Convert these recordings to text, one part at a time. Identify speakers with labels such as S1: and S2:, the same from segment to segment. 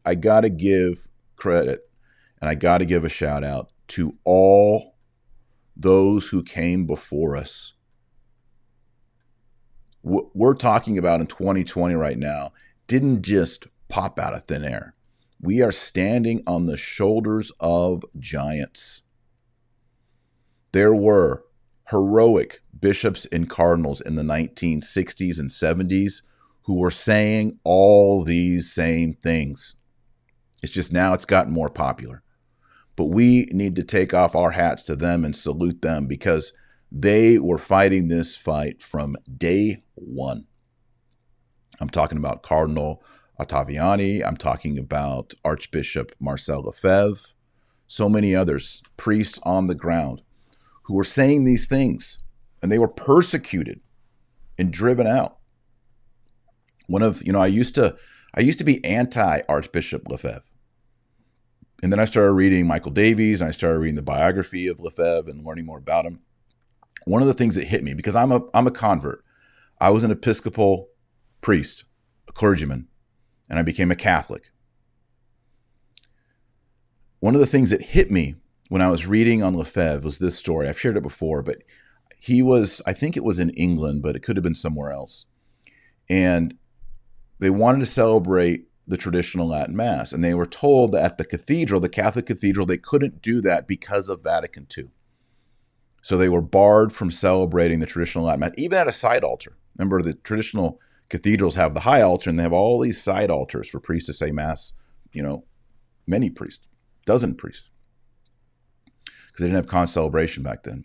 S1: I got to give credit and I got to give a shout out to all those who came before us. What we're talking about in 2020 right now didn't just pop out of thin air. We are standing on the shoulders of giants. There were heroic bishops and cardinals in the 1960s and 70s who were saying all these same things. It's just now it's gotten more popular. But we need to take off our hats to them and salute them because they were fighting this fight from day one. I'm talking about Cardinal Ottaviani. I'm talking about Archbishop Marcel Lefebvre. So many others, priests on the ground, who were saying these things, and they were persecuted and driven out. I used to be anti Archbishop Lefebvre. And then I started reading Michael Davies, and I started reading the biography of Lefebvre and learning more about him. One of the things that hit me, because I'm a convert, I was an Episcopal priest, a clergyman, and I became a Catholic. One of the things that hit me when I was reading on Lefebvre was this story. I've shared it before, but I think it was in England, but it could have been somewhere else. And they wanted to celebrate the traditional Latin Mass. And they were told that at the cathedral, the Catholic cathedral, they couldn't do that because of Vatican II. So they were barred from celebrating the traditional Latin Mass, even at a side altar. Remember, the traditional cathedrals have the high altar, and they have all these side altars for priests to say Mass, many priests, dozen priests, because they didn't have concelebration back then.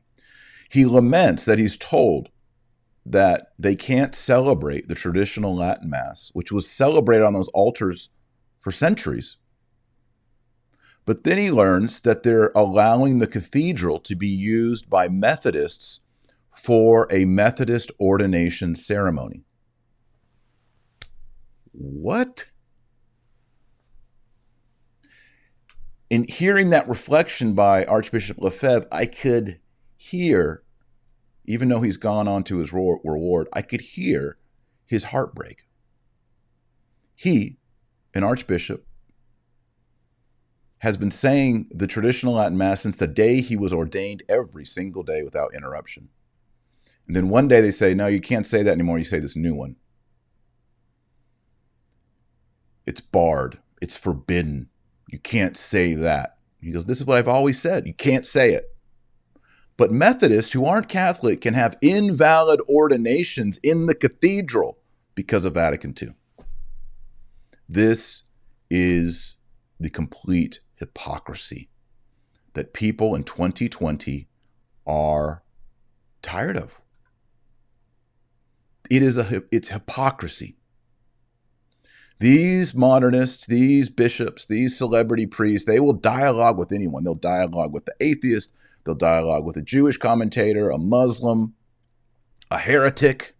S1: He laments that he's told that they can't celebrate the traditional Latin Mass, which was celebrated on those altars for centuries. But then he learns that they're allowing the cathedral to be used by Methodists for a Methodist ordination ceremony. What? In hearing that reflection by Archbishop Lefebvre, I could hear, even though he's gone on to his reward, I could hear his heartbreak. He, an archbishop, has been saying the traditional Latin Mass since the day he was ordained, every single day without interruption. And then one day they say, no, you can't say that anymore. You say this new one. It's barred. It's forbidden. You can't say that. He goes, this is what I've always said. You can't say it. But Methodists who aren't Catholic can have invalid ordinations in the cathedral because of Vatican II. This is the complete hypocrisy that people in 2020 are tired of. It's hypocrisy. These modernists, these bishops, these celebrity priests, they will dialogue with anyone. They'll dialogue with the atheist. They'll dialogue with a Jewish commentator, a Muslim, a heretic,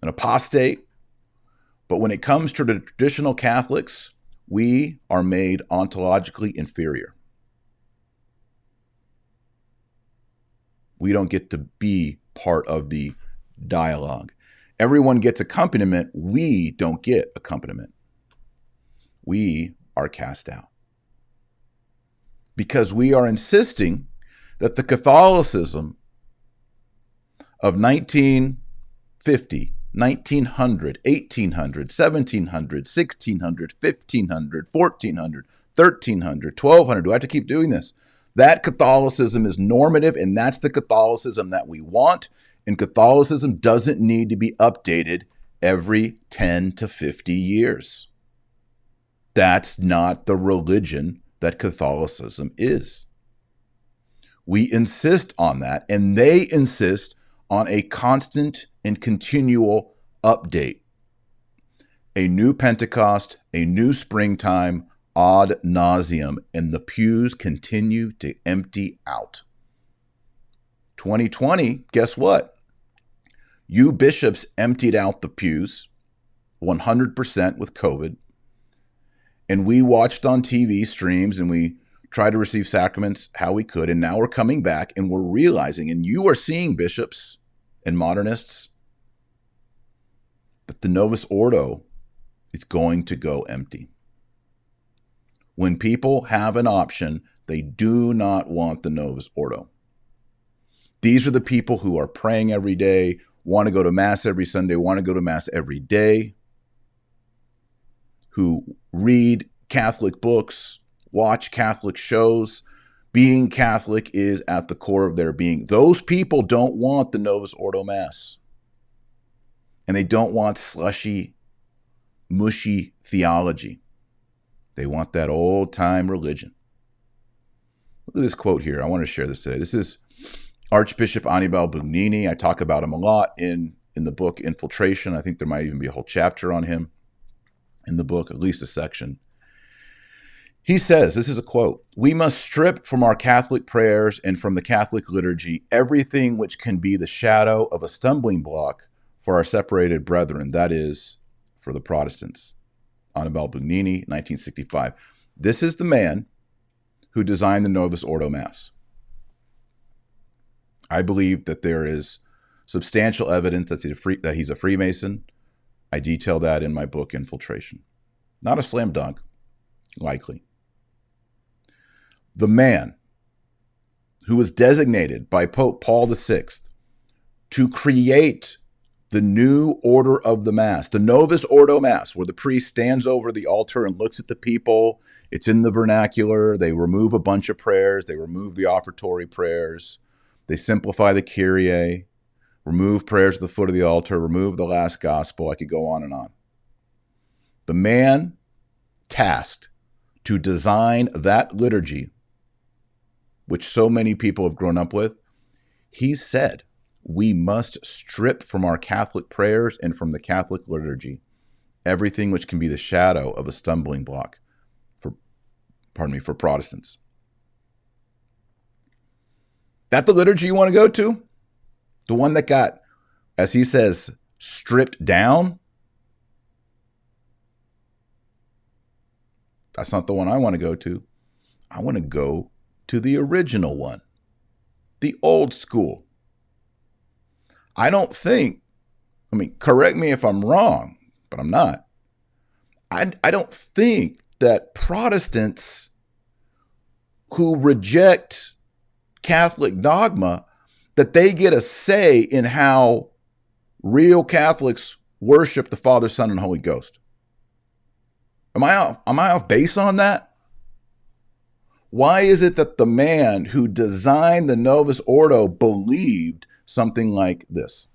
S1: an apostate. But when it comes to the traditional Catholics, we are made ontologically inferior. We don't get to be part of the dialogue. Everyone gets accompaniment. We don't get accompaniment. We are cast out. Because we are insisting that the Catholicism of 1950, 1900, 1800, 1700, 1600, 1500, 1400, 1300, 1200. Do I have to keep doing this? That Catholicism is normative, and that's the Catholicism that we want. And Catholicism doesn't need to be updated every 10 to 50 years. That's not the religion that Catholicism is. We insist on that, and they insist on a constant and continual update. A new Pentecost, a new springtime, ad nauseum, and the pews continue to empty out. 2020, guess what? You bishops emptied out the pews 100% with COVID. And we watched on TV streams and we tried to receive sacraments how we could. And now we're coming back and we're realizing, and you are seeing bishops and modernists, that the Novus Ordo It's going to go empty. When people have an option, they do not want the Novus Ordo. These are the people who are praying every day, want to go to Mass every Sunday, want to go to Mass every day, who read Catholic books, watch Catholic shows. Being Catholic is at the core of their being. Those people don't want the Novus Ordo Mass. And they don't want slushy, mushy theology. They want that old-time religion. Look at this quote here. I want to share this today. This is Archbishop Annibale Bugnini. I talk about him a lot in the book Infiltration. I think there might even be a whole chapter on him in the book, at least a section. He says, this is a quote, "We must strip from our Catholic prayers and from the Catholic liturgy everything which can be the shadow of a stumbling block for our separated brethren, that is, for the Protestants." Annibale Bugnini, 1965. This is the man who designed the Novus Ordo Mass. I believe that there is substantial evidence that he's a Freemason. I detail that in my book, Infiltration. Not a slam dunk, likely. The man who was designated by Pope Paul VI to create the new order of the Mass, the Novus Ordo Mass, where the priest stands over the altar and looks at the people. It's in the vernacular. They remove a bunch of prayers. They remove the offertory prayers. They simplify the Kyrie, remove prayers at the foot of the altar, remove the last gospel. I could go on and on. The man tasked to design that liturgy, which so many people have grown up with, he said, we must strip from our Catholic prayers and from the Catholic liturgy everything which can be the shadow of a stumbling block for Protestants. That the liturgy you want to go to? The one that got, as he says, stripped down? That's not the one I want to go to. I want to go to the original one, the old school. I don't think, correct me if I'm wrong, but I'm not. I don't think that Protestants who reject Catholic dogma, that they get a say in how real Catholics worship the Father, Son, and Holy Ghost. Am I off base on that? Why is it that the man who designed the Novus Ordo believed something like this?